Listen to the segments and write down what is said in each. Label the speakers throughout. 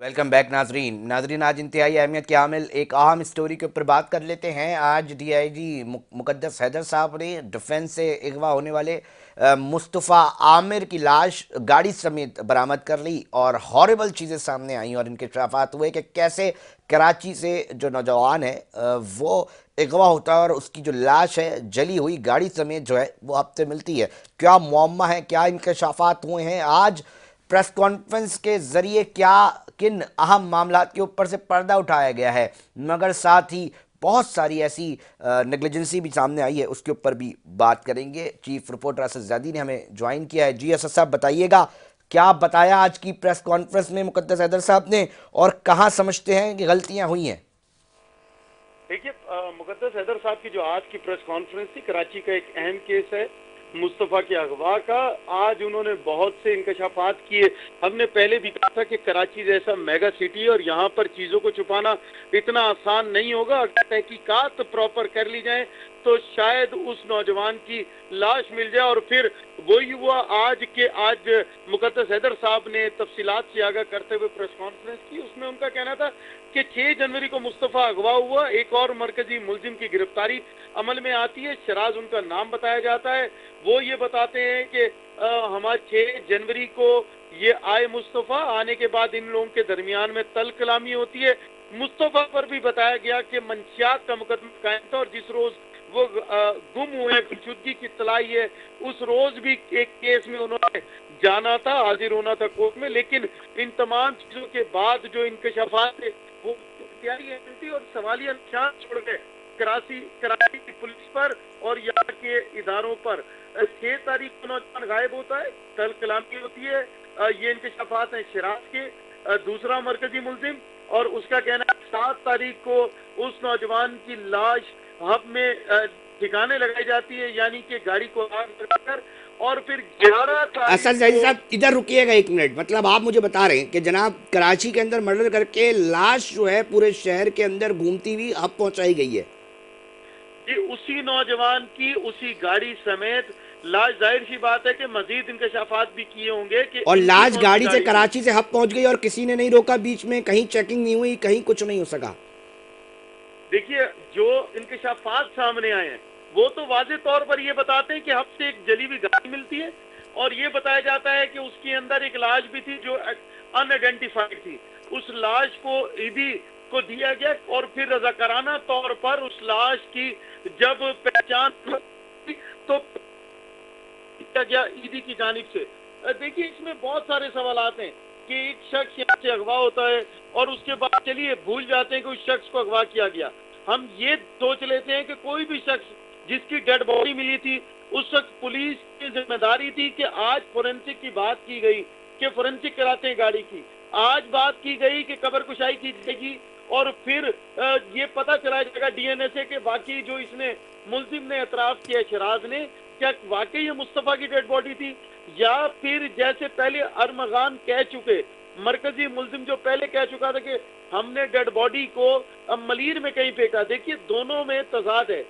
Speaker 1: Welcome back नाजरीन। आज इंतहाई अहमियत के हामिल एक अहम स्टोरी के ऊपर बात कर लेते हैं। आज डीआईजी मुकद्दस हैदर साहब ने डिफेंस से अगवा होने वाले मुस्तफ़ा आमिर की लाश गाड़ी समेत बरामद कर ली और हॉरिबल चीज़ें सामने आई और इनके इंकशाफात हुए कि कैसे कराची से जो नौजवान है वो अगवा होता है और उसकी जो लाश है जली हुई गाड़ी समेत जो है वो हफ्ते मिलती है। क्या मुअम्मा है, क्या इंकशाफात हुए हैं। आज प्रेस कॉन्फ्रेंस के जरिए क्या किन अहम मामलात के ऊपर से पर्दा उठाया गया है, मगर साथ ही बहुत सारी ऐसी नेग्लिजेंसी भी सामने आई है, उसके ऊपर भी बात करेंगे। चीफ रिपोर्टर असद ज़ैदी ने हमें ज्वाइन किया है। जी असद साहब, बताइएगा क्या बताया आज की प्रेस कॉन्फ्रेंस में मुकद्दस हैदर साहब ने और कहाँ समझते हैं कि गलतियां हुई हैं।
Speaker 2: देखिए, मुकद्दस हैदर साहब की जो आज की प्रेस कॉन्फ्रेंस थी, कराची का एक अहम केस है मुस्तफ़ा के अगवा का। आज उन्होंने बहुत से इंकशाफात किए। हमने पहले भी कहा था कि कराची जैसा मेगा सिटी है और यहाँ पर चीज़ों को छुपाना इतना आसान नहीं होगा। अगर तहकीकात प्रॉपर कर ली जाए तो शायद उस नौजवान की लाश मिल जाए। और फिर वही हुआ आज मुकद्दस हैदर साहब ने तफसीलात से आगाह करते हुए प्रेस कॉन्फ्रेंस की। उसमें उनका कहना था कि 6 जनवरी को मुस्तफ़ा अगवा हुआ, एक और मरकजी मुलजिम की गिरफ्तारी अमल में आती है। शराज उनका नाम बताया जाता है। वो ये बताते हैं कि हमारे 6 जनवरी को ये आए मुस्तफ़ा, आने के बाद इन लोगों के दरमियान में तल कलामी होती है। मुस्तफ़ा पर भी बताया गया कि मंशियात का मुकदमा कायम था और जिस रोज वो गुम हुए, गुमशुदगी की तलाई है, उस रोज भी एक केस में उन्होंने जाना था, हाजिर होना था कोर्ट में। लेकिन इन तमाम चीजों के बाद जो इंकशाफात थे वो तैयारी थी और सवालिया निशान छोड़ गए कराची की पुलिस पर और यहाँ के इदारों पर। 6 तारीख को नौजवान गायब होता है, तल कलामी होती है। ये इंकशाफात है शराज के। दूसरा मरकजी मुलजिम, और उसका कहना है 7 तारीख को उस नौजवान की लाश हब में ठिकाने लगाई जाती है, यानी कि गाड़ी को आग लगाकर। और फिर 11 तारीख
Speaker 1: असद ज़ैदी साहब, इधर रुकिएगा एक मिनट। मतलब आप मुझे बता रहे हैं कि जनाब कराची के अंदर मर्डर करके लाश जो है पूरे शहर के अंदर घूमती हुई अब पहुंचाई गई है
Speaker 2: जी, उसी नौजवान की उसी गाड़ी समेत लाश। जाहिर सी बात है कि मजीद इंकशाफात भी किए होंगे कि
Speaker 1: और
Speaker 2: इनकी
Speaker 1: लाश
Speaker 2: कौन सी
Speaker 1: गाड़ी से
Speaker 2: गाड़ी थी।
Speaker 1: कराची से हब पहुंच गई और किसी ने नहीं रोका बीच में, कहीं चेकिंग नहीं हुई, कहीं कुछ नहीं हो सका।
Speaker 2: देखिए, जो इंकशाफात सामने आए हैं वो तो वाज़ेह तौर पर ये बताते हैं कि हब से एक जली हुई गाड़ी मिलती है और ये बताया जाता है कि उसके अंदर एक लाश भी थी जो अनआइडेंटिफाइड थी। उस लाश को ईदी को दिया गया और फिर रजाकाराना तौर पर उस लाश की जब पहचान तो किया गया ईदी की जानिब से। देखिए, इसमें बहुत सारे सवालात हैं कि एक शख्स यहाँ से अगवा होता है और उसके बाद चलिए भूल जाते हैं कि उस शख्स को अगवा किया गया। हम ये सोच लेते हैं कि कोई भी शख्स जिसकी डेड बॉडी मिली थी उस शख्स पुलिस की जिम्मेदारी थी कि आज फोरेंसिक की बात की गई कि फोरेंसिक कराते हैं गाड़ी की। आज बात की गई कि कब्र कुशाई की जाएगी और फिर ये पता चला जाएगा डीएनए से कि वाकई जो इसने मुलजिम ने एतराफ किया शराज ने, क्या वाकई ये मुस्तफ़ा की डेड बॉडी थी, या फिर जैसे पहले अरमगान कह चुके, मरकजी मुलजिम जो पहले कह चुका था कि हमने डेड बॉडी को मलीर में कहीं फेंका। देखिए, दोनों में तजाद है।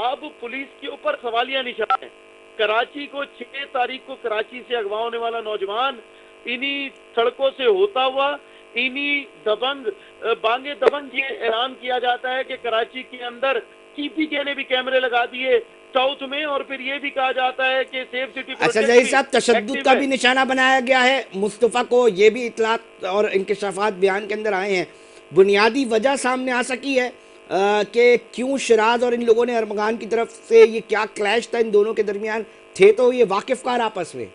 Speaker 2: अब पुलिस के ऊपर सवालिया निशान है। कराची को 6 तारीख को कराची से अगवा होने वाला नौजवान इन्हीं सड़कों से होता हुआ इन्हीं बांगे दबंग ये ऐलान किया जाता है कि कराची के अंदर टीपीके ने भी कैमरे लगा दिए साउथ में, और फिर ये भी कहा जाता है कि सेफ सिटी
Speaker 1: अच्छा जही साहब, तशद्दुद का भी निशाना बनाया गया है मुस्तफ़ा को, ये भी इतलात और इंकशाफात बयान के अंदर आए हैं। बुनियादी वजह सामने आ सकी है कि क्यों शराज और इन लोगों ने अरमगान की तरफ से, ये क्या क्लैश था इन दोनों के दरमियान, थे तो ये वाकिफकार आपस में।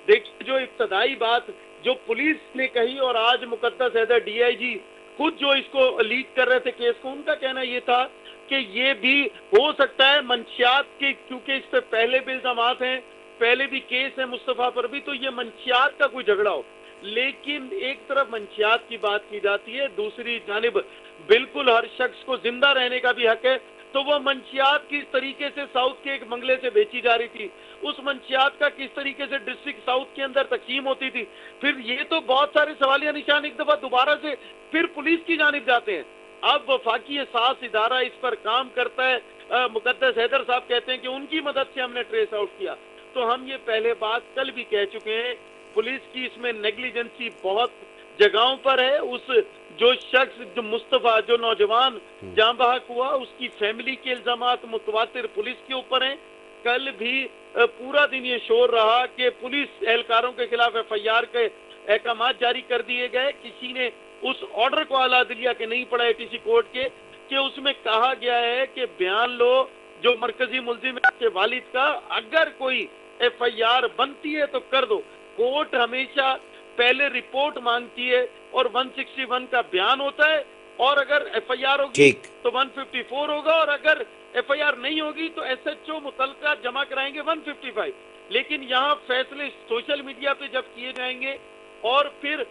Speaker 2: देखिए, जो इब्तदाई बात जो पुलिस ने कही और आज मुकद्दस हैदर डीआईजी खुद जो इसको लीड कर रहे थे केस को, उनका कहना ये था कि ये भी हो सकता है मंशियात के, क्योंकि इससे पहले भी इल्जामात हैं, पहले भी केस है मुस्तफ़ा पर भी, तो ये मंशियात का कोई झगड़ा हो। लेकिन एक तरफ मंशियात की बात की जाती है, दूसरी जानिब बिल्कुल हर शख्स को जिंदा रहने का भी हक है। तो वो मंशियात किस तरीके से साउथ के एक बंगले से बेची जा रही थी, उस मंशियात का किस तरीके से डिस्ट्रिक्ट साउथ के अंदर तकसीम होती थी, फिर ये तो बहुत सारे सवालिया निशान एक दफा दोबारा से फिर पुलिस की जानिब जाते हैं। अब वफाकी एहसास इदारा इस पर काम करता है। मुकद्दस हैदर साहब कहते हैं कि उनकी मदद से हमने ट्रेस आउट किया। तो हम ये पहले बात कल भी कह चुके हैं, पुलिस की इसमें नेग्लिजेंसी बहुत जगहों पर है। उस जो शख्स, जो मुस्तफा, जो नौजवान जाँ बहक हुआ, उसकी फैमिली के इल्जामात मुतवातिर पुलिस के ऊपर हैं। कल भी पूरा दिन ये शोर रहा कि पुलिस एहलकारों के खिलाफ एफआईआर के अहकाम जारी कर दिए गए। किसी ने उस ऑर्डर को आला दिलिया के नहीं पढ़ा एटीसी कोर्ट के, कि उसमें कहा गया है कि बयान लो जो मरकजी मुलजिम है के वालिद का, अगर कोई एफआईआर बनती है तो कर दो। कोर्ट हमेशा पहले रिपोर्ट मांगती है और 161 का बयान होता है, और अगर एफआईआर होगी
Speaker 1: ठीक।
Speaker 2: तो 154 होगा, और अगर एफआईआर नहीं होगी तो एसएचओ मुतलका जमा कराएंगे 155। लेकिन यहाँ फैसले सोशल मीडिया पे जब किए जाएंगे और फिर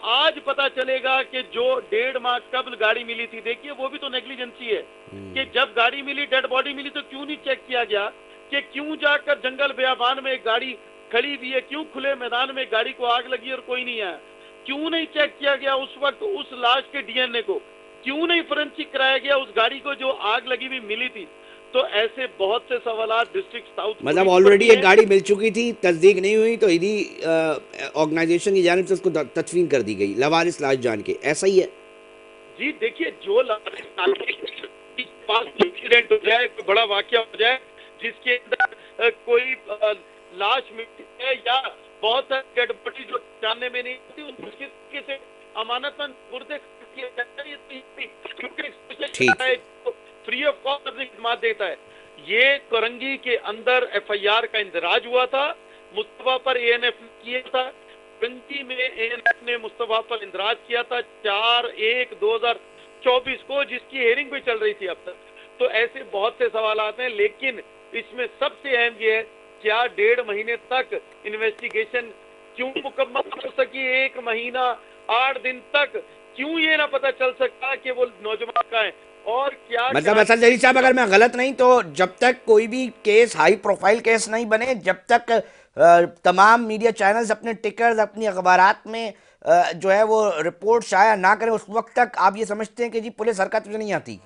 Speaker 2: आज पता चलेगा कि जो 1.5 माह कबल गाड़ी मिली थी, देखिए वो भी तो नेग्लिजेंसी है कि जब गाड़ी मिली, डेड बॉडी मिली, तो क्यों नहीं चेक किया गया कि क्यों जाकर जंगल बियाबान में एक गाड़ी खड़ी हुई है, क्यों खुले मैदान में गाड़ी को आग लगी और कोई नहीं आया, क्यों नहीं चेक किया गया उस वक्त उस लाश के डीएनए को, क्यों नहीं फोरेंसिक कराया गया उस गाड़ी को जो आग लगी हुई मिली थी। तो ऐसे बहुत से सवालात डिस्ट्रिक्ट साउथ
Speaker 1: मतलब ऑलरेडी एक गाड़ी मिल चुकी थी, तस्दीक नहीं हुई तो इन्हीं ऑर्गेनाइजेशन की जानिब से उसको तदफीन कर दी गई लवारिस लाश जान के, ऐसा ही है।
Speaker 2: जी देखिए, जो पास इंसिडेंट हो जाए, कोई बड़ा वाकया हो जाए जिसके अंदर कोई लाश मिलती है या बहुत सारी डेड बॉडी जो जानने में नहीं आती, उनको किस तरीके से अमानतन मुर्दे किया जाता है, क्योंकि फ्री ऑफ कॉस्ट खिदमत देता है। ये कोरंगी के अंदर एफआईआर का इंदराज हुआ था, मुस्तफा पर एएनएफ ने किया था। कोरंगी में एएनएफ ने मुस्तफा पर इंदराज किया था 4/1/2024 को, जिसकी हेयरिंग भी चल रही थी अब तक। तो ऐसे बहुत से सवाल आते हैं, लेकिन इसमें सबसे अहम ये है, क्या 1.5 महीने तक इन्वेस्टिगेशन क्यों मुकम्मल हो सकी, 1 महीना 8 दिन तक क्यों ये ना पता चल सका कि वो नौजवान का है, और क्या
Speaker 1: मतलब असद जलील साहब, अगर मैं गलत नहीं तो जब तक कोई भी केस हाई प्रोफाइल केस नहीं बने, जब तक तमाम मीडिया चैनल्स अपने टिकर्स अपनी अखबारात में जो है वो रिपोर्ट शाया ना करें, उस वक्त तक आप ये समझते हैं कि जी पुलिस हरकत में नहीं आती?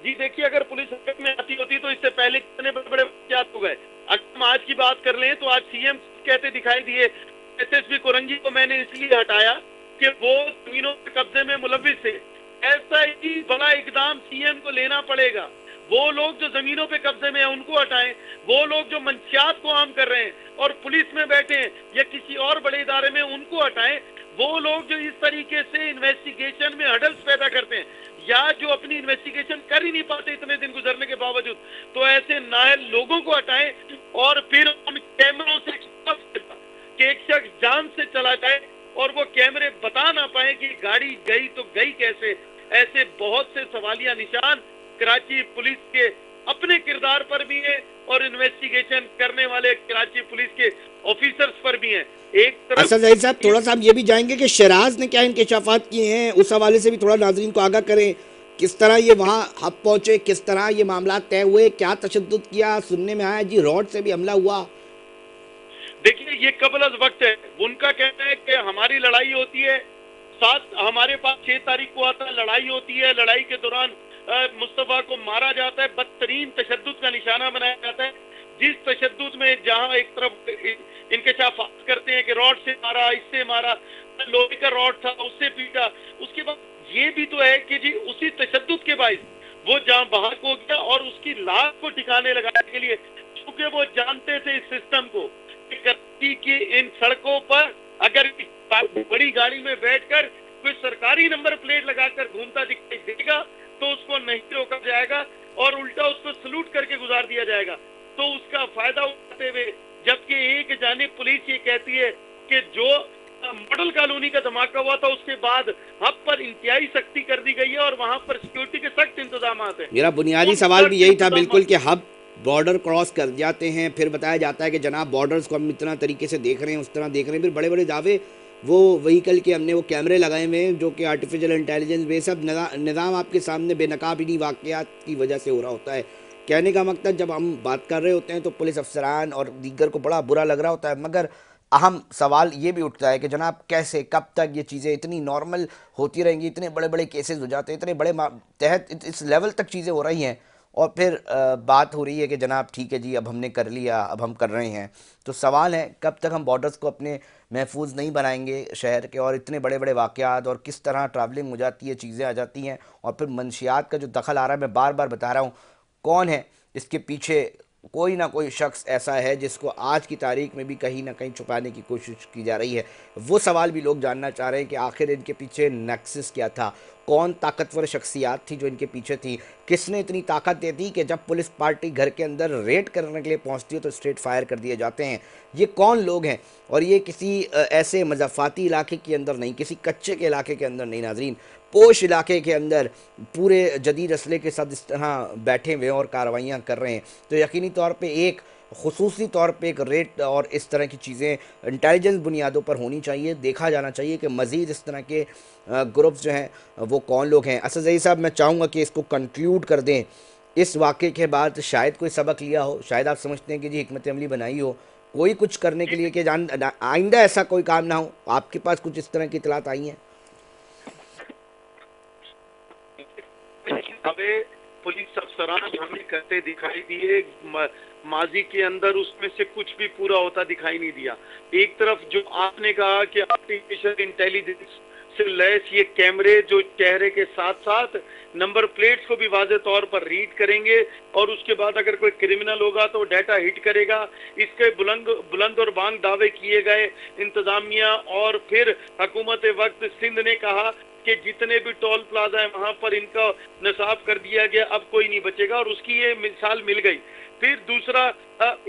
Speaker 2: जी देखिए, अगर पुलिस हरकत में आती होती तो इससे पहले कितने बड़े बड़े वाकयात हो गए। अगर हम आज की बात कर लें तो आज सीएम कहते दिखाई दिए, एसएसपी कोरंगी को मैंने इसलिए हटाया कि वो जमीनों के कब्जे में मुलविस थे। ऐसा ही बड़ा इकदाम सीएम को लेना पड़ेगा। वो लोग जो जमीनों पे कब्जे में है उनको हटाएं, वो लोग जो मंशियात को आम कर रहे हैं और पुलिस में बैठे हैं या किसी और बड़े इदारे में, उनको हटाएं। वो लोग जो इस तरीके से इन्वेस्टिगेशन में हडल्स पैदा करते हैं या जो अपनी इन्वेस्टिगेशन कर ही नहीं पाते इतने दिन गुजरने के बावजूद, तो ऐसे नाअहल लोगों को हटाएं और फिर उन कैमरों से कि एक शख्स जान से चला जाए और वो कैमरे बता ना पाए कि गाड़ी गई तो गई कैसे। ऐसे बहुत से सवालिया निशान कराची पुलिस के अपने किरदार पर भी हैं और इन्वेस्टिगेशन करने वाले कराची पुलिस के ऑफिसर्स पर भी हैं। एक तरफ
Speaker 1: असद जलील साहब, थोड़ा सा हम ये भी जाएंगे कि शराज ने क्या इंकशाफात किए हैं, उस हवाले से भी थोड़ा नाजरीन को आगाह करें। किस तरह ये वहाँ हब पहुंचे, किस तरह ये मामला तय हुए, क्या तशद्दुद किया, सुनने में आया जी रॉड से भी हमला हुआ।
Speaker 2: देखिए, ये कबल अज वक्त है। उनका कहना है कि हमारी लड़ाई होती है, हमारे पास 6 तारीख को आता है, लड़ाई होती है, लड़ाई के दौरान मुस्तफा को मारा जाता है, बदतरीन तशद्दुद का निशाना बनाया जाता है। जिस तशद्दुद में जहां एक तरफ इंकशाफात करते हैं कि रॉड से मारा, इससे मारा, लोहे का रॉड था उससे पीटा, उसके बाद ये भी तो है कि जी उसी तशद्दुद के बाइस वो जहां बहक हो गया और उसकी लाश को ठिकाने लगाने के लिए, क्योंकि वो जानते थे इस सिस्टम को कि कराची की इन सड़कों पर अगर बड़ी गाड़ी में बैठकर कोई सरकारी नंबर प्लेट लगाकर घूमता दिखाई देगा तो उसको नहीं रोका जाएगा और उल्टा उसको सलूट करके गुजार दिया जाएगा। तो उसका फायदा उठाते हुए, जबकि एक जानिब पुलिस ये कहती है कि जो मॉडल कॉलोनी का धमाका हुआ था उसके बाद हब पर इंतहाई सख्ती कर दी गई है और वहां पर सिक्योरिटी के सख्त इंतजाम हैं।
Speaker 1: मेरा बुनियादी सवाल भी यही था बिल्कुल कि हब बॉर्डर क्रॉस कर जाते हैं, फिर बताया जाता है कि जनाब बॉर्डर्स को हम इतना तरीके से देख रहे हैं, उस तरह देख रहे हैं, फिर बड़े बड़े दावे वो व्हीकल के हमने वो कैमरे लगाए हुए हैं जो कि आर्टिफिशियल इंटेलिजेंस वे सब निज़ाम आपके सामने बेनकाब इन्हीं वाक़यात की वजह से हो रहा होता है। कहने का मकसद, जब हम बात कर रहे होते हैं तो पुलिस अफसरान और दीगर को बड़ा बुरा लग रहा होता है, मगर अहम सवाल ये भी उठता है कि जनाब कैसे, कब तक ये चीज़ें इतनी नॉर्मल होती रहेंगी, इतने बड़े बड़े केसेस हो जाते हैं, इतने बड़े तहत इस लेवल तक चीज़ें हो रही हैं और फिर बात हो रही है कि जनाब ठीक है जी, अब हमने कर लिया, अब हम कर रहे हैं। तो सवाल है कब तक हम बॉर्डर्स को अपने महफूज नहीं बनाएंगे शहर के, और इतने बड़े बड़े वाक़यात और किस तरह ट्रैवलिंग हो जाती है, चीज़ें आ जाती हैं, और फिर मंशियात का जो दखल आ रहा है, मैं बार बार बता रहा हूँ कौन है इसके पीछे। कोई ना कोई शख्स ऐसा है जिसको आज की तारीख में भी कहीं ना कहीं छुपाने की कोशिश की जा रही है। वो सवाल भी लोग जानना चाह रहे हैं कि आखिर इनके पीछे नेक्सस क्या था, कौन ताकतवर शख्सियात थी जो इनके पीछे थी, किसने इतनी ताकत दे दी कि जब पुलिस पार्टी घर के अंदर रेड करने के लिए पहुंचती है तो स्ट्रेट फायर कर दिए जाते हैं। ये कौन लोग हैं, और ये किसी ऐसे मज़ाफ़ाती इलाके के अंदर नहीं, किसी कच्चे के इलाके के अंदर नहीं नाजरीन, पोश इलाके के अंदर पूरे जदीद असले के साथ इस तरह बैठे हुए और कार्रवाइयाँ कर रहे हैं। तो यकीनी तौर पे एक खुसूसी तौर पे एक रेट और इस तरह की चीज़ें इंटेलिजेंस बुनियादों पर होनी चाहिए। देखा जाना चाहिए कि मज़ीद इस तरह के ग्रुप्स जो हैं वो कौन लोग हैं। असद ज़ई साहब, मैं चाहूँगा कि इसको कंक्लूड कर दें। इस वाक़े के बाद शायद कोई सबक लिया हो, शायद आप समझते हैं कि जी हिकमत अमली बनाई हो कोई कुछ करने के
Speaker 2: जी
Speaker 1: लिए कि जान आइंदा ऐसा कोई काम ना हो। आपके पास कुछ इस तरह की इतलात आई हैं?
Speaker 2: हमें पुलिस अफसरान हमें करते दिखाई दिए, माजी के अंदर उसमें से कुछ भी पूरा होता दिखाई नहीं दिया। एक तरफ जो आपने कहा कि आर्टिफिशियल इंटेलिजेंस से लैस ये कैमरे जो चेहरे के साथ साथ नंबर प्लेट्स को भी वाज़े तौर पर रीड करेंगे, और उसके बाद अगर कोई क्रिमिनल होगा तो डाटा हिट करेगा। इसके बुलंद बुलंद और बांग दावे किए गए इंतजामिया, और फिर हुकूमत वक्त सिंध ने कहा कि जितने भी टोल प्लाजा है वहां पर इनका निसाब कर दिया गया, अब कोई नहीं बचेगा, और उसकी ये मिसाल मिल गई। फिर दूसरा,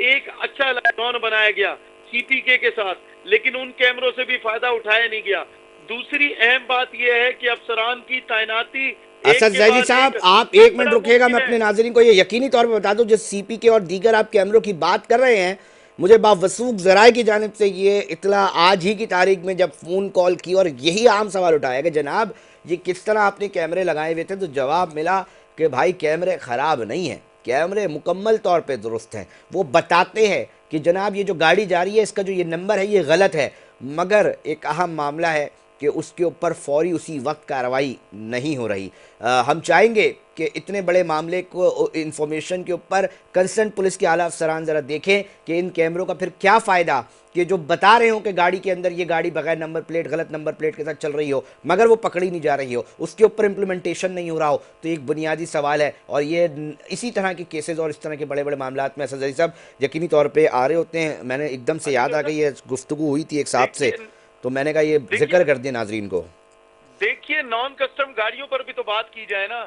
Speaker 2: एक अच्छा लॉकडाउन बनाया गया सीपीके के साथ, लेकिन उन कैमरों से भी फायदा उठाया नहीं गया। दूसरी अहम बात यह है कि अफसरान की तैनाती एक
Speaker 1: असद
Speaker 2: के
Speaker 1: जैदी
Speaker 2: बाद
Speaker 1: साहब,
Speaker 2: एक
Speaker 1: आप
Speaker 2: किस
Speaker 1: एक मिनट
Speaker 2: तरह
Speaker 1: रुकिएगा,
Speaker 2: मुमकिन
Speaker 1: मैं
Speaker 2: है।
Speaker 1: अपने नाजरीन को ये यकीनी तौर पर बता दूं, जिस सीपी के और दीगर आप कैमरों की बात कर रहे हैं, मुझे बावसूख जराए की जानिब से ये इतला आज ही की तारीख में जब फ़ोन कॉल की और यही आम सवाल उठाया कि जनाब ये किस तरह आपने कैमरे लगाए हुए थे, तो जवाब मिला कि भाई कैमरे ख़राब नहीं हैं, कैमरे मुकम्मल तौर पे दुरुस्त हैं। वो बताते हैं कि जनाब ये जो गाड़ी जा रही है इसका जो ये नंबर है ये गलत है, मगर एक अहम मामला है कि उसके ऊपर फौरी उसी वक्त कार्रवाई नहीं हो रही। हम चाहेंगे कि इतने बड़े मामले को इंफॉर्मेशन के ऊपर कंसर्न पुलिस के आला अफसरान ज़रा देखें कि इन कैमरों का फिर क्या फ़ायदा कि जो बता रहे हो कि गाड़ी के अंदर ये गाड़ी बगैर नंबर प्लेट, गलत नंबर प्लेट के साथ चल रही हो, मगर वो पकड़ी नहीं जा रही हो, उसके ऊपर इम्प्लीमेंटेशन नहीं हो रहा हो। तो एक बुनियादी सवाल है, और ये इसी तरह के केसेस और इस तरह के बड़े बड़े मामला में असद अली साहब यकीनी तौर पर आ रहे होते हैं। मैंने एकदम से याद आ गई है, गुफ्तगू हुई थी एक साहब से,
Speaker 2: देखिए
Speaker 1: तो मैंने कहा ये
Speaker 2: देखिए
Speaker 1: जिक्र कर दिया नाजरीन को।
Speaker 2: देखिए नॉन कस्टम गाड़ियों पर भी तो बात की जाए ना।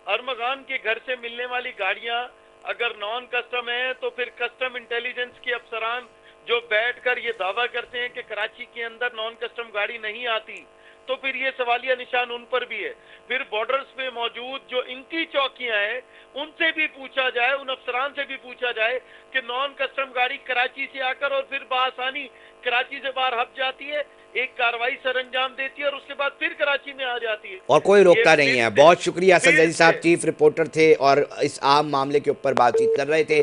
Speaker 2: अरमगान के घर से मिलने वाली गाड़ियां अगर नॉन कस्टम है, तो फिर कस्टम इंटेलिजेंस के अफसरान जो बैठकर ये दावा करते हैं कि कराची के अंदर नॉन कस्टम गाड़ी नहीं आती, तो फिर ये सवालिया निशान उन पर भी है। फिर बॉर्डर्स पे मौजूद जो इनकी चौकियां हैं उनसे भी पूछा जाए, उन अफसरान से भी पूछा जाए कि नॉन कस्टम गाड़ी कराची से आकर और फिर बासानी कराची से बाहर हट जाती है, एक कार्रवाई सर अंजाम देती है, और उसके बाद फिर कराची में आ जाती है।
Speaker 1: और कोई
Speaker 2: ये
Speaker 1: रोकता नहीं
Speaker 2: फिर
Speaker 1: है।
Speaker 2: से
Speaker 1: बहुत शुक्रिया, असद
Speaker 2: फिर
Speaker 1: जली साहब
Speaker 2: से
Speaker 1: चीफ रिपोर्टर थे और इस आम मामले के ऊपर बातचीत कर रहे थे।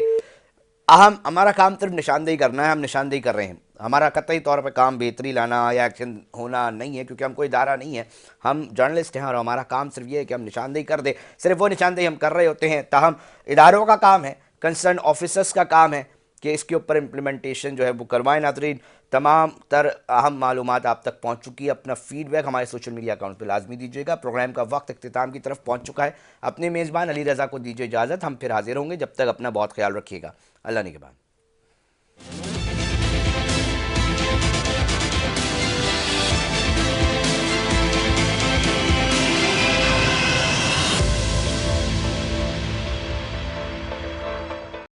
Speaker 1: अहम हमारा काम सिर्फ निशानदेही करना है, हम निशानदेही कर रहे हैं। हमारा कतई तौर पर काम बेहतरी लाना या एक्शन होना नहीं है, क्योंकि हम कोई इदारा नहीं है, हम जर्नलिस्ट हैं, और हमारा काम सिर्फ ये है कि हम निशानदेही कर दें। सिर्फ वो निशानदेही हम कर रहे होते हैं, ताहम इदारों का काम है, कंसर्न ऑफिसर्स का काम है कि इसके ऊपर इम्प्लीमेंटेशन जो है वो करवाएं। नाजरीन, तमाम तर अहम मालूमात आप तक पहुँच चुकी है। अपना फीडबैक हमारे सोशल मीडिया अकाउंट पर लाजमी दीजिएगा। प्रोग्राम का वक्त अख्तिताम की तरफ पहुँच चुका है। अपने मेज़बान अली रज़ा को दीजिए इजाज़त, हम फिर हाजिर होंगे। जब तक अपना बहुत ख्याल रखिएगा। अल्लाह निगहबान।